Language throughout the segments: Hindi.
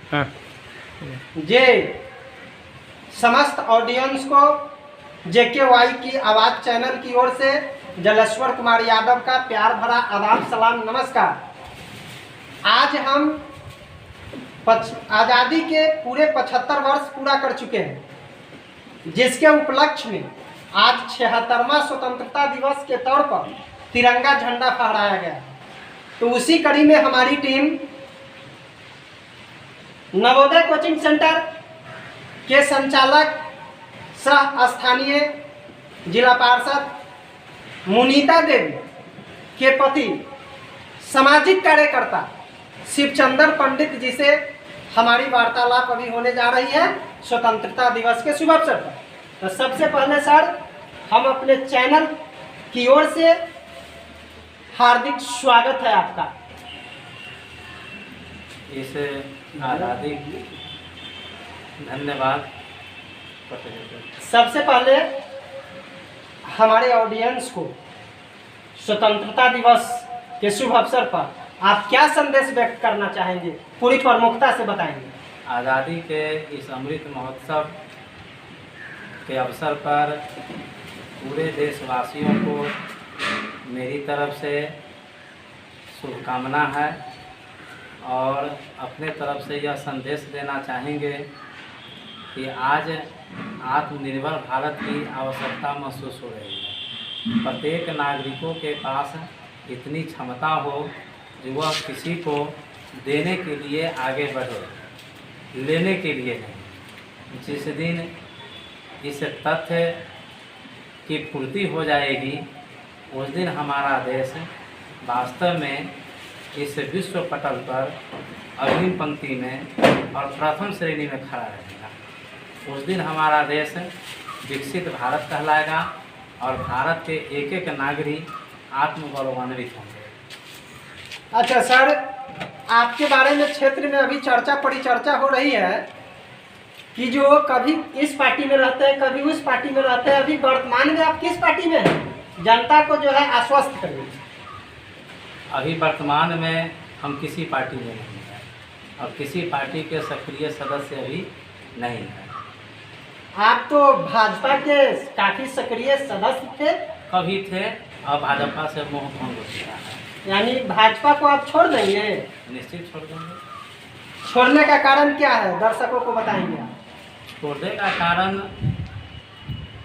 हाँ। जे समस्त ऑडियंस को JKY की आवाज़ चैनल की ओर से जलेश्वर कुमार यादव का प्यार भरा आदाब सलाम नमस्कार। आज हम आज़ादी के पूरे 75 वर्ष पूरा कर चुके हैं, जिसके उपलक्ष्य में आज 76वां स्वतंत्रता दिवस के तौर पर तिरंगा झंडा फहराया गया। तो उसी कड़ी में हमारी टीम नवोदय कोचिंग सेंटर के संचालक सह स्थानीय जिला पार्षद मुनीता देवी के पति सामाजिक कार्यकर्ता शिवचंद्र पंडित जी से हमारी वार्तालाप अभी होने जा रही है स्वतंत्रता दिवस के शुभ अवसर पर। तो सबसे पहले सर, हम अपने चैनल की ओर से हार्दिक स्वागत है आपका। इस आज़ादी धन्यवाद। सबसे पहले हमारे ऑडियंस को स्वतंत्रता दिवस के शुभ अवसर पर आप क्या संदेश व्यक्त करना चाहेंगे, पूरी प्रमुखता से बताएंगे। आज़ादी के इस अमृत महोत्सव के अवसर पर पूरे देशवासियों को मेरी तरफ से शुभकामना है और अपने तरफ से यह संदेश देना चाहेंगे कि आज आत्मनिर्भर भारत की आवश्यकता महसूस हो रही है। प्रत्येक नागरिकों के पास इतनी क्षमता हो जो वह किसी को देने के लिए आगे बढ़े, लेने के लिए नहीं। जिस दिन इस तथ्य की पूर्ति हो जाएगी उस दिन हमारा देश वास्तव में इस विश्व पटल पर अग्रिम पंक्ति में और प्रथम श्रेणी में खड़ा रहेगा। उस दिन हमारा देश विकसित भारत कहलाएगा और भारत के एक एक नागरिक आत्मगौरवान्वित होंगे। अच्छा सर, आपके बारे में क्षेत्र में अभी चर्चा परिचर्चा हो रही है कि जो कभी इस पार्टी में रहते हैं कभी उस पार्टी में रहते हैं। अभी वर्तमान में आप किस पार्टी में हैं? जनता को जो है आश्वस्त करिए। अभी वर्तमान में हम किसी पार्टी में नहीं हैं और किसी पार्टी के सक्रिय सदस्य अभी नहीं हैं। आप तो भाजपा के काफ़ी सक्रिय सदस्य थे। कभी थे और भाजपा से मोह भंग हो चुका है। यानी भाजपा को आप छोड़ देंगे? निश्चित छोड़ देंगे। छोड़ने का कारण क्या है, दर्शकों को बताएंगे आप? छोड़ने का कारण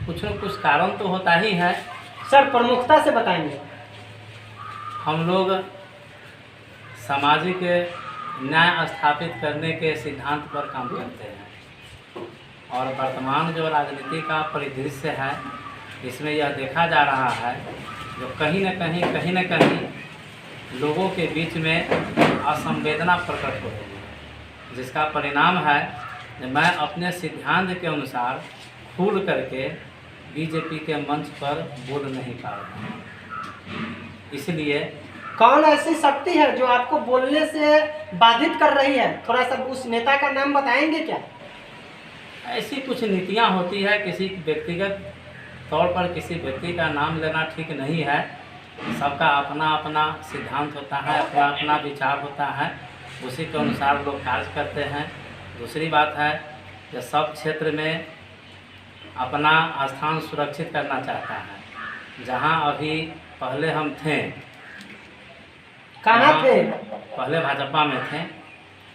कुछ न कुछ कारण तो होता ही है सर, प्रमुखता से बताएंगे। हम लोग सामाजिक न्याय स्थापित करने के सिद्धांत पर काम करते हैं और वर्तमान जो राजनीति का परिदृश्य है इसमें यह देखा जा रहा है जो कहीं न कहीं लोगों के बीच में असंवेदना प्रकट हो रही है, जिसका परिणाम है कि मैं अपने सिद्धांत के अनुसार खुल करके बीजेपी के मंच पर बोल नहीं पा रहा हूँ। इसलिए कौन ऐसी शक्ति है जो आपको बोलने से बाधित कर रही है? थोड़ा सा उस नेता का नाम बताएंगे क्या? ऐसी कुछ नीतियाँ होती है, किसी व्यक्तिगत तौर पर किसी व्यक्ति का नाम लेना ठीक नहीं है। सबका अपना अपना सिद्धांत होता है, अपना अपना विचार होता है, उसी के अनुसार लोग कार्य करते हैं। दूसरी बात है कि सब क्षेत्र में अपना स्थान सुरक्षित करना चाहता है। जहां अभी पहले हम थे, कहाँ थे? पहले भाजपा में थे,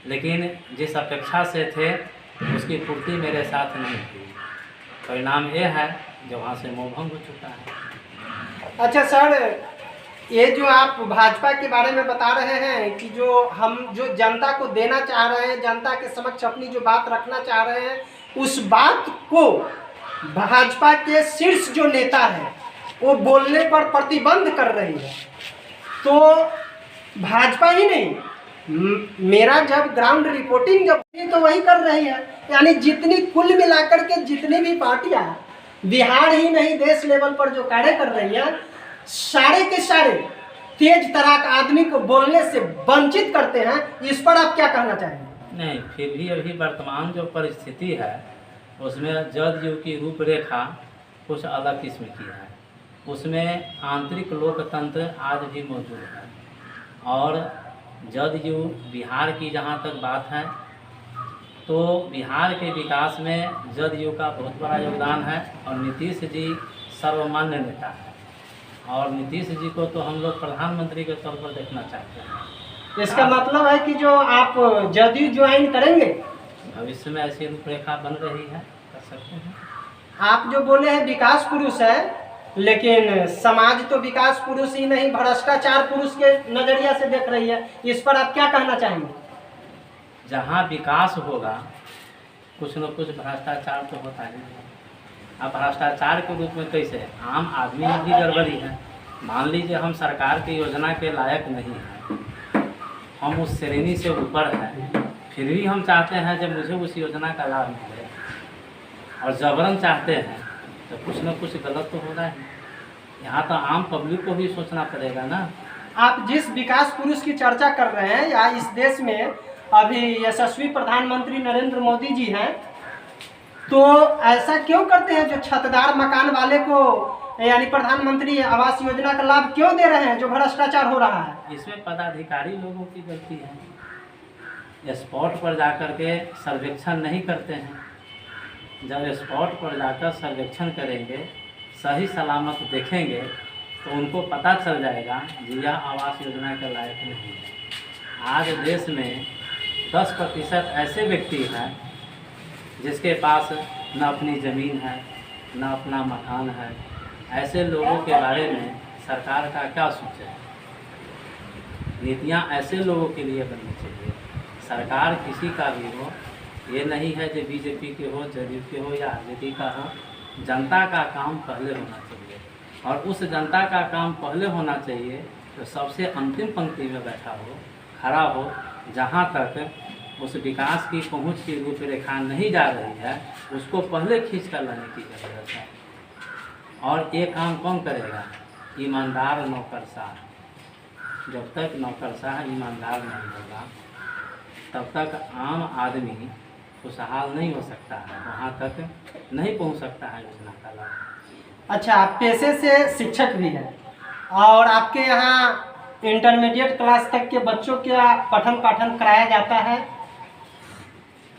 लेकिन जिस अपेक्षा से थे उसकी पूर्ति मेरे साथ नहीं हुई। परिणाम ये है जो वहाँ से मोह भंग हो चुका है। अच्छा सर, ये जो आप भाजपा के बारे में बता रहे हैं कि जो जनता को देना चाह रहे हैं, जनता के समक्ष अपनी जो बात रखना चाह रहे हैं, उस बात को भाजपा के शीर्ष जो नेता है वो बोलने पर प्रतिबंध कर रही है। तो भाजपा ही नहीं, मेरा जब ग्राउंड रिपोर्टिंग जब तो वही कर रही है। यानी जितनी कुल मिलाकर के जितनी भी पार्टियां बिहार ही नहीं देश लेवल पर जो कार्य कर रही है, सारे के सारे तेज तराक आदमी को बोलने से वंचित करते हैं। इस पर आप क्या कहना चाहेंगे? नहीं, फिर भी अभी वर्तमान जो परिस्थिति है उसमें जदयू की रूपरेखा कुछ अलग किस्म की है। उसमें आंतरिक लोकतंत्र आज भी मौजूद है और जदयू बिहार की जहाँ तक बात है तो बिहार के विकास में जदयू का बहुत बड़ा योगदान है और नीतीश जी सर्वमान्य नेता है और नीतीश जी को तो हम लोग प्रधानमंत्री के तौर पर देखना चाहते हैं। इसका मतलब है कि जो आप जदयू ज्वाइन करेंगे, भविष्य में ऐसी रूपरेखा बन रही है, कर सकते हैं। आप जो बोले हैं विकास पुरुष है, लेकिन समाज तो विकास पुरुष ही नहीं भ्रष्टाचार पुरुष के नजरिया से देख रही है। इस पर आप क्या कहना चाहेंगे? जहाँ विकास होगा कुछ न कुछ भ्रष्टाचार तो होता ही है। अब भ्रष्टाचार के रूप में कैसे है? आम आदमी में भी गड़बड़ी है। मान लीजिए हम सरकार की योजना के लायक नहीं हैं, हम उस श्रेणी से ऊपर हैं, फिर भी हम चाहते हैं जब मुझे उस योजना का लाभ मिले और जबरन चाहते हैं तो कुछ न कुछ गलत तो होना है। यहाँ तो आम पब्लिक को भी सोचना पड़ेगा ना। आप जिस विकास पुरुष की चर्चा कर रहे हैं या इस देश में अभी यशस्वी प्रधानमंत्री नरेंद्र मोदी जी हैं, तो ऐसा क्यों करते हैं जो छतदार मकान वाले को यानी प्रधानमंत्री आवास योजना का लाभ क्यों दे रहे हैं जो भ्रष्टाचार हो रहा है? इसमें पदाधिकारी लोगों की गलती है। स्पॉट पर जाकर के सर्वेक्षण नहीं करते हैं। जब स्पॉट पर जाकर सर्वेक्षण करेंगे, सही सलामत देखेंगे तो उनको पता चल जाएगा कि यह आवास योजना के लायक नहीं है। आज देश में 10% ऐसे व्यक्ति हैं जिसके पास न अपनी ज़मीन है न अपना मकान है। ऐसे लोगों के बारे में सरकार का क्या सोचे? नीतियाँ ऐसे लोगों के लिए बननी चाहिए। सरकार किसी का भी हो, ये नहीं है जो बीजेपी के हो, जदयू के हो या आरजेडी का हो। जनता का काम पहले होना चाहिए और उस जनता का काम पहले होना चाहिए तो सबसे अंतिम पंक्ति में बैठा हो, खड़ा हो। जहाँ तक उस विकास की पहुँच की रूपरेखा नहीं जा रही है उसको पहले खींच कर लाने की जरूरत है। और ये काम कौन करेगा? ईमानदार नौकरशाह। जब तक नौकरशाह ईमानदार नहीं होगा तब तक आम आदमी खुशहाल नहीं हो सकता है, वहाँ तक नहीं पहुँच सकता है योजना का लाभ। अच्छा, आप पेशे से शिक्षक भी हैं और आपके यहाँ इंटरमीडिएट क्लास तक के बच्चों का पठन पाठन कराया जाता है,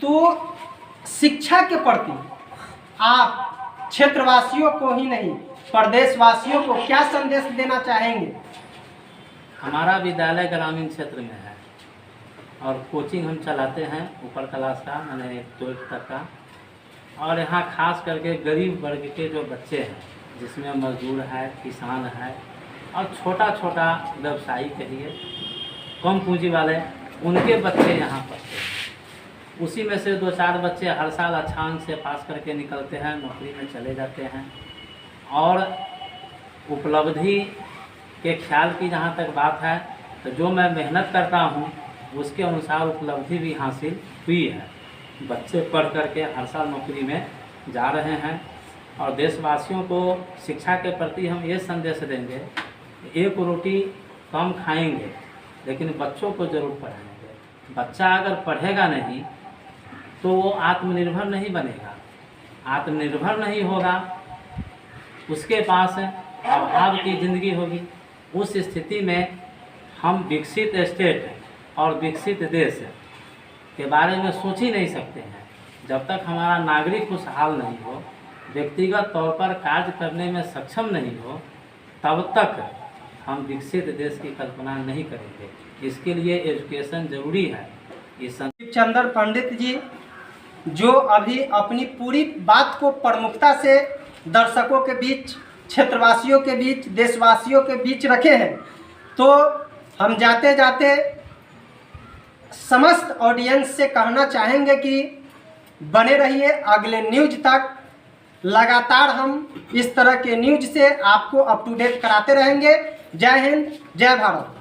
तो शिक्षा के प्रति आप क्षेत्रवासियों को ही नहीं प्रदेशवासियों को क्या संदेश देना चाहेंगे? हमारा विद्यालय ग्रामीण क्षेत्र में है और कोचिंग हम चलाते हैं ऊपर क्लास का, मैंने 12th तक का। और यहाँ खास करके गरीब वर्ग के जो बच्चे हैं जिसमें मजदूर है, किसान है और छोटा छोटा व्यवसायी कहिए, कम पूंजी वाले, उनके बच्चे यहाँ पढ़ते हैं। उसी में से 2-4 बच्चे हर साल अच्छा अंक से पास करके निकलते हैं, नौकरी में चले जाते हैं। और उपलब्धि के ख्याल की जहाँ तक बात है तो जो मैं मेहनत करता हूँ उसके अनुसार उपलब्धि भी हासिल हुई है। बच्चे पढ़ करके हर साल नौकरी में जा रहे हैं। और देशवासियों को शिक्षा के प्रति हम ये संदेश देंगे, एक रोटी कम खाएंगे लेकिन बच्चों को ज़रूर पढ़ाएंगे। बच्चा अगर पढ़ेगा नहीं तो वो आत्मनिर्भर नहीं बनेगा। आत्मनिर्भर नहीं होगा, उसके पास अभाव की ज़िंदगी होगी। उस स्थिति में हम विकसित स्टेट और विकसित देश के बारे में सोच ही नहीं सकते हैं। जब तक हमारा नागरिक खुशहाल नहीं हो, व्यक्तिगत तौर पर कार्य करने में सक्षम नहीं हो, तब तक हम विकसित देश की कल्पना नहीं करेंगे। इसके लिए एजुकेशन जरूरी है। चंद्र पंडित जी जो अभी अपनी पूरी बात को प्रमुखता से दर्शकों के बीच, क्षेत्रवासियों के बीच, देशवासियों के बीच रखे हैं, तो हम जाते जाते समस्त ऑडियंस से कहना चाहेंगे कि बने रहिए अगले न्यूज तक। लगातार हम इस तरह के न्यूज से आपको अप टू डेट कराते रहेंगे। जय हिंद, जय भारत।